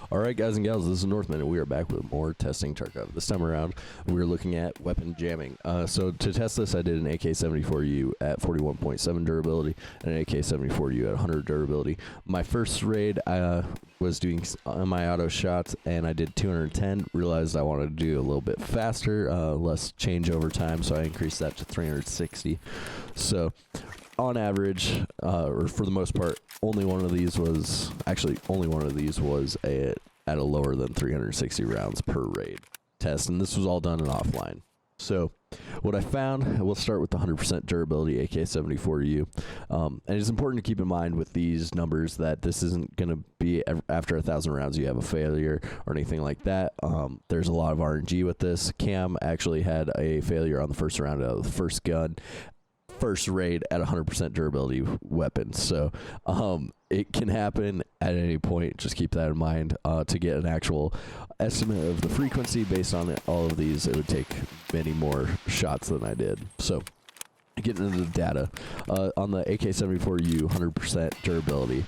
Alright guys and gals, this is Northman and we are back with more testing Tarkov. This time around, we're looking at weapon jamming. So to test this, I did an AK-74U at 41.7 durability and an AK-74U at 100 durability. My first raid, I was doing semi-auto shots and I did 210, realized I wanted to do a little bit faster, less changeover time, so I increased that to 360. So on average, or for the most part, only one of these was at a lower than 360 rounds per raid test, and this was all done in offline. So what I found, we'll start with the 100% durability AK-74U, and it's important to keep in mind with these numbers that this isn't going to be after 1,000 rounds you have a failure or anything like that. There's a lot of RNG with this. Cam actually had a failure on the first round out of the first gun, first raid at 100% durability weapon. So it can happen at any point. Just keep that in mind. To get an actual estimate of the frequency based on all of these, it would take many more shots than I did. So getting into the data, on the AK-74U 100% durability,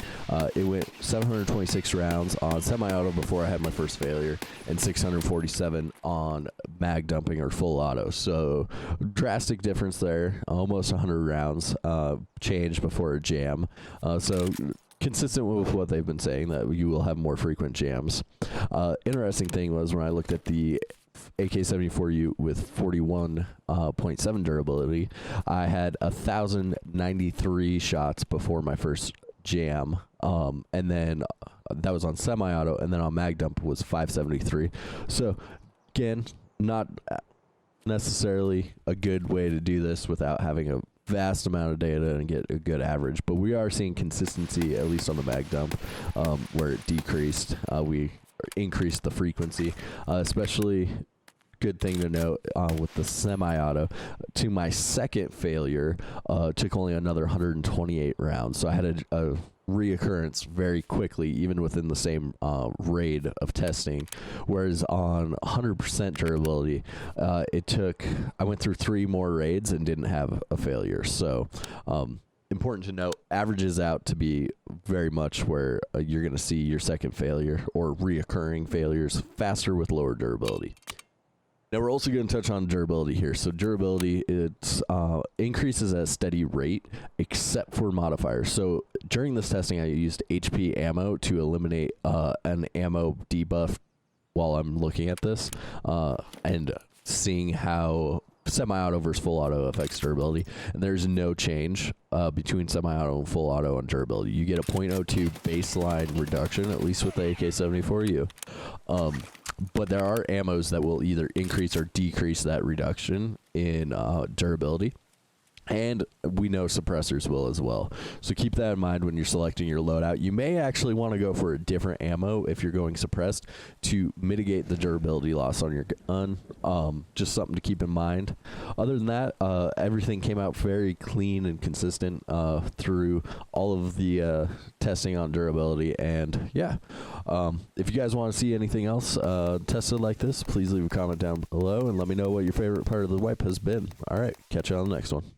it went 726 rounds on semi-auto before I had my first failure, and 647 on mag dumping or full auto. So drastic difference there, almost 100 rounds change before a jam. So consistent with what they've been saying, that you will have more frequent jams. Interesting thing was when I looked at the AK-74U with 41.7 durability, I had 1,093 shots before my first jam, and then that was on semi-auto, and then on mag dump was 573. So again, not necessarily a good way to do this without having a vast amount of data and get a good average, but we are seeing consistency, at least on the mag dump, where it decreased. We increased the frequency, especially good thing to note with the semi-auto. To my second failure, took only another 128 rounds, so I had a reoccurrence very quickly, even within the same raid of testing. Whereas on 100% durability, I went through 3 more raids and didn't have a failure. So important to note, averages out to be very much where you're going to see your second failure or reoccurring failures faster with lower durability. Now we're also going to touch on durability here. So durability, it increases at a steady rate, except for modifiers. So during this testing, I used HP ammo to eliminate an ammo debuff while I'm looking at this, and seeing how semi-auto versus full auto affects durability, and there's no change between semi-auto and full auto on durability. You get a 0.02 baseline reduction, at least with the AK-74U. But there are ammos that will either increase or decrease that reduction in durability. And we know suppressors will as well. So keep that in mind when you're selecting your loadout. You may actually want to go for a different ammo if you're going suppressed to mitigate the durability loss on your gun. Just something to keep in mind. Other than that, everything came out very clean and consistent through all of the testing on durability. And yeah, if you guys want to see anything else tested like this, please leave a comment down below and let me know what your favorite part of the wipe has been. All right, catch you on the next one.